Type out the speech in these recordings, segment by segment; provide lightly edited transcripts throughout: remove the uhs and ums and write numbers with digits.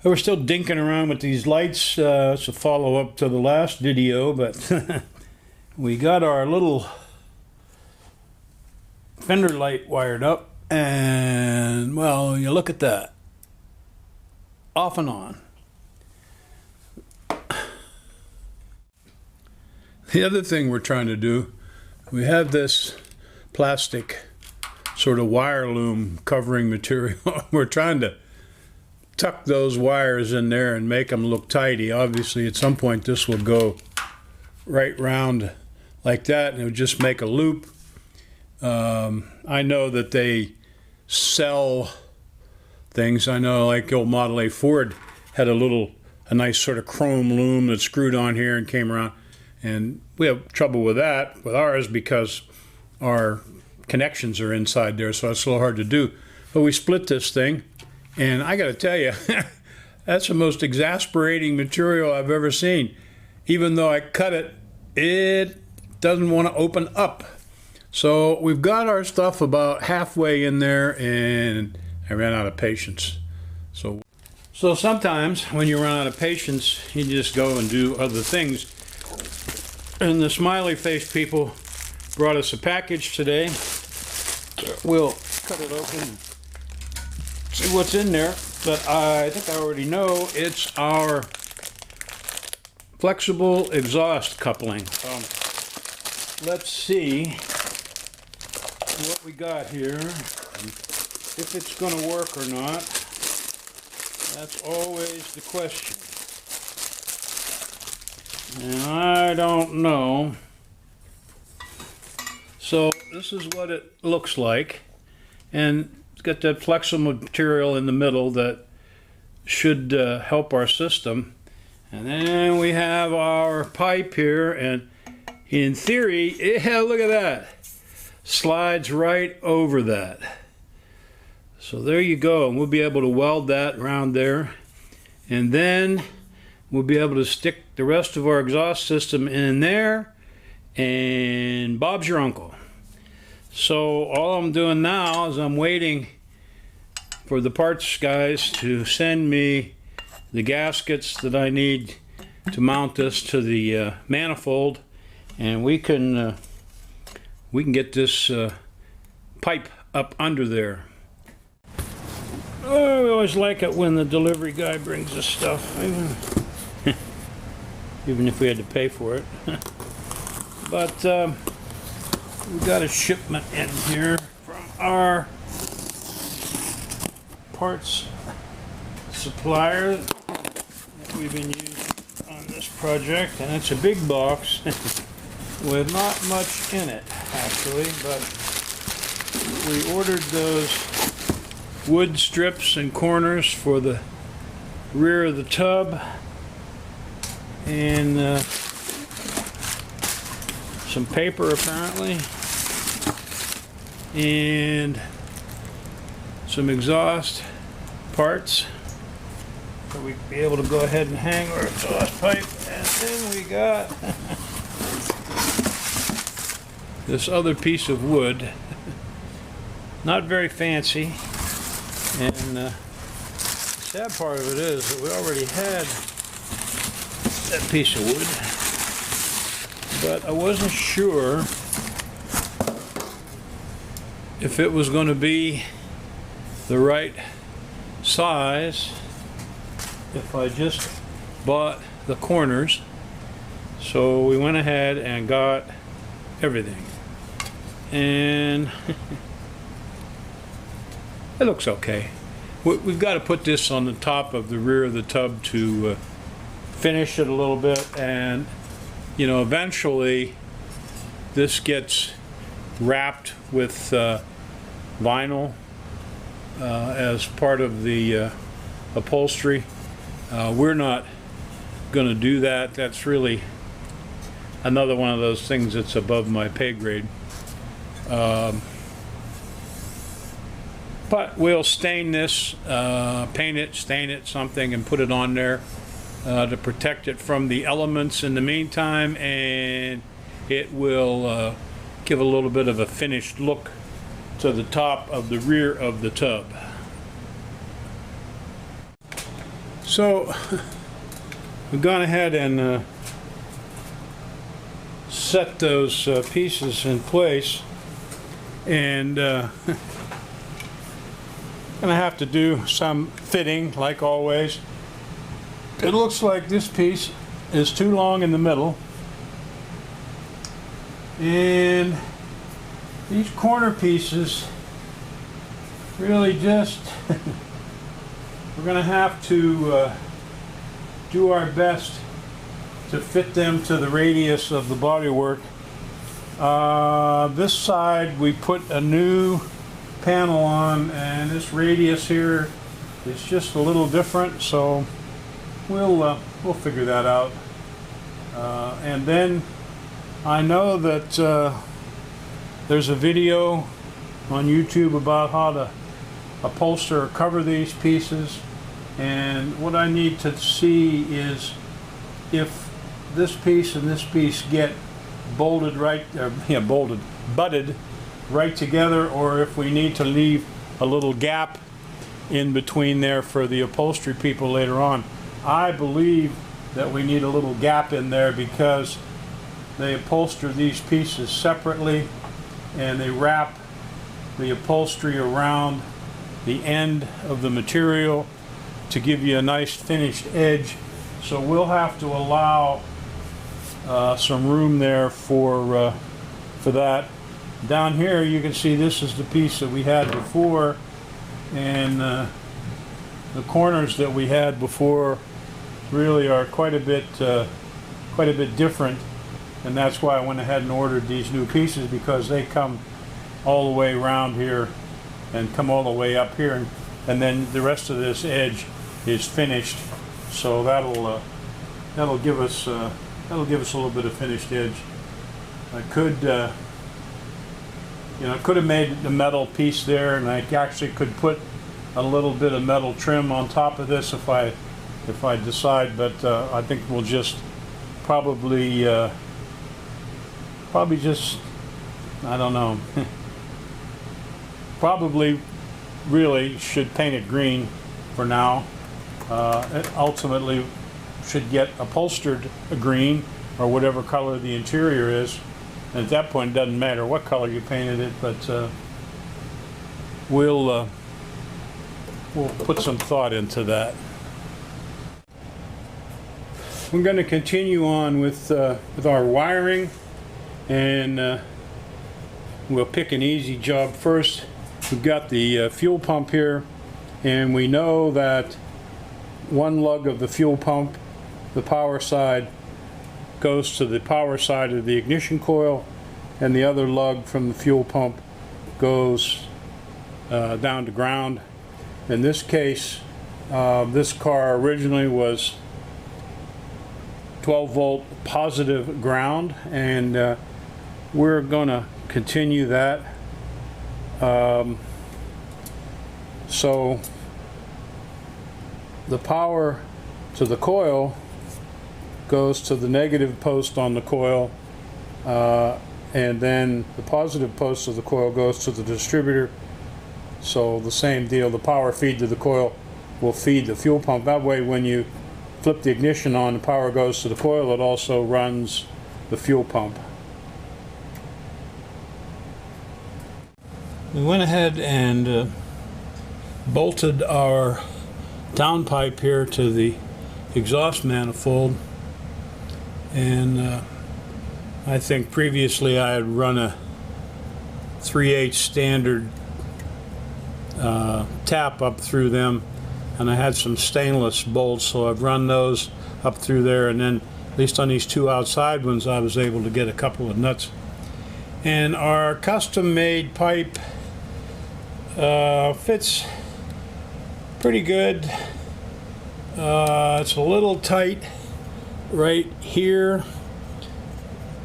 We're still dinking around with these lights. It's a follow-up to the last video, but we got our little fender light wired up, and well, you look at that. Off and on. The other thing we're trying to do, we have this plastic sort of wire loom covering material. We're trying to tuck those wires in there and make them look tidy. Obviously, at some point, this will go right round like that, and it would just make a loop. I know that they sell things. I know, like old Model A Ford had a nice sort of chrome loom that screwed on here and came around. And we have trouble with that with ours because our connections are inside there, so it's a little hard to do. But we split this thing. And I got to tell you, that's the most exasperating material I've ever seen. Even though I cut it, it doesn't want to open up. So we've got our stuff about halfway in there, and I ran out of patience. So sometimes when you run out of patience, you just go and do other things. And the smiley face people brought us a package today. We'll cut it open. See what's in there, but I think I already know it's our flexible exhaust coupling. Let's see what we got here, if it's going to work or not. That's always the question. And I don't know. So this is what it looks like, and it's got that flexible material in the middle that should help our system. And then we have our pipe here, and in theory, yeah, look at that. Slides right over that. So there you go, and we'll be able to weld that around there. And then we'll be able to stick the rest of our exhaust system in there, and Bob's your uncle. So all I'm doing now is I'm waiting for the parts guys to send me the gaskets that I need to mount this to the manifold, and we can get this pipe up under there. Oh, we always like it when the delivery guy brings us stuff, even if we had to pay for it. But we got a shipment in here from our parts supplier that we've been using on this project, and it's a big box with not much in it actually, but we ordered those wood strips and corners for the rear of the tub, and some paper apparently, and some exhaust parts so we can be able to go ahead and hang our exhaust pipe. And then we got this other piece of wood, not very fancy, and the sad part of it is that we already had that piece of wood, but I wasn't sure if it was going to be the right size if I just bought the corners. So we went ahead and got everything, and it looks okay. We've got to put this on the top of the rear of the tub to finish it a little bit, and you know, eventually this gets wrapped with vinyl as part of the upholstery. We're not going to do that. That's really another one of those things that's above my pay grade. But we'll stain this, paint it, stain it, something, and put it on there to protect it from the elements in the meantime, and it will give a little bit of a finished look to the top of the rear of the tub. So we've gone ahead and set those pieces in place, and gonna have to do some fitting like always. It looks like this piece is too long in the middle, and these corner pieces really just we're gonna have to do our best to fit them to the radius of the bodywork. This side we put a new panel on, and this radius here is just a little different, so we'll figure that out. And then I know that there's a video on YouTube about how to upholster or cover these pieces, and what I need to see is if this piece and this piece get bolted right, butted right together, or if we need to leave a little gap in between there for the upholstery people later on. I believe that we need a little gap in there because they upholster these pieces separately, and they wrap the upholstery around the end of the material to give you a nice finished edge. So we'll have to allow some room there for that. Down here you can see this is the piece that we had before, and the corners that we had before really are quite a bit different, and that's why I went ahead and ordered these new pieces, because they come all the way around here and come all the way up here, and then the rest of this edge is finished. So that'll give us a little bit of finished edge. I could could have made the metal piece there, and I actually could put a little bit of metal trim on top of this if I decide, but I think we'll just probably just, I don't know, probably really should paint it green for now. It ultimately should get upholstered a green or whatever color the interior is, and at that point it doesn't matter what color you painted it, but we'll put some thought into that. We're going to continue on with our wiring, and we'll pick an easy job first. We've got the fuel pump here, and we know that one lug of the fuel pump, the power side, goes to the power side of the ignition coil, and the other lug from the fuel pump goes down to ground. In this case, this car originally was 12-volt positive ground, and we're going to continue that. So the power to the coil goes to the negative post on the coil, and then the positive post of the coil goes to the distributor. So the same deal, the power feed to the coil will feed the fuel pump. That way when you flip the ignition on, the power goes to the coil. It also runs the fuel pump. We went ahead and bolted our downpipe here to the exhaust manifold, and I think previously I had run a 3/8 standard tap up through them, and I had some stainless bolts, so I've run those up through there, and then at least on these two outside ones I was able to get a couple of nuts. And our custom made pipe fits pretty good. It's a little tight right here.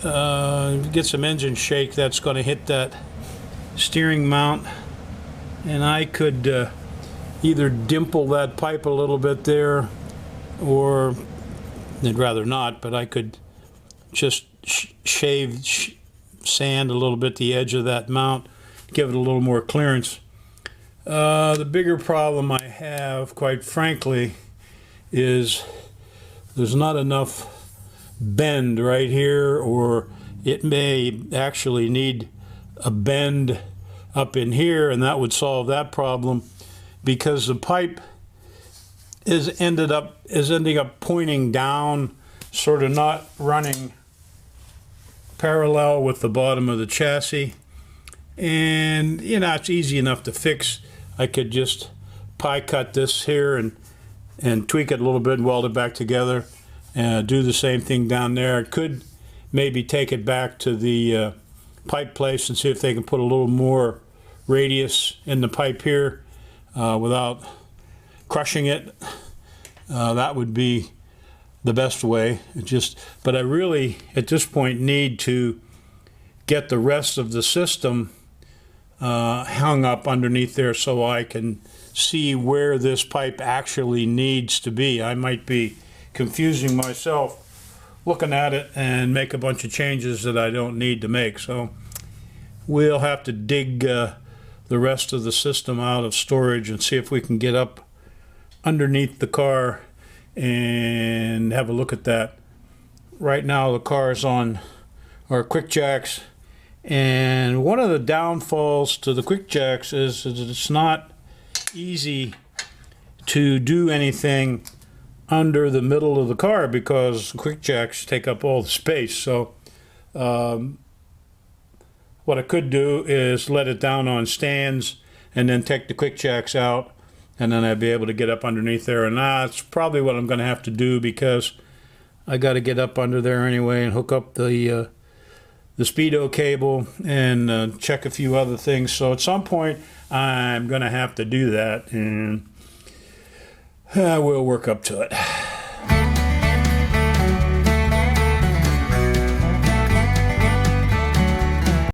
Get some engine shake, that's going to hit that steering mount, and I could either dimple that pipe a little bit there, or I'd rather not, but I could just sand a little bit the edge of that mount, give it a little more clearance. The bigger problem I have, quite frankly, is there's not enough bend right here, or it may actually need a bend up in here, and that would solve that problem, because the pipe is ending up pointing down, sort of not running parallel with the bottom of the chassis. And you know, it's easy enough to fix. I could just pie cut this here and tweak it a little bit and weld it back together, and do the same thing down there. I could maybe take it back to the pipe place and see if they can put a little more radius in the pipe here without crushing it. That would be the best way. But I really, at this point, need to get the rest of the system hung up underneath there so I can see where this pipe actually needs to be. I might be confusing myself looking at it and make a bunch of changes that I don't need to make. So we'll have to dig the rest of the system out of storage and see if we can get up underneath the car and have a look at that. Right now the car is on our quick jacks, and one of the downfalls to the quick jacks is that it's not easy to do anything under the middle of the car because quick jacks take up all the space. So what I could do is let it down on stands and then take the quick jacks out, and then I'd be able to get up underneath there. And that's probably what I'm going to have to do, because I got to get up under there anyway and hook up the speedo cable and check a few other things. So at some point I'm going to have to do that, and we'll work up to it.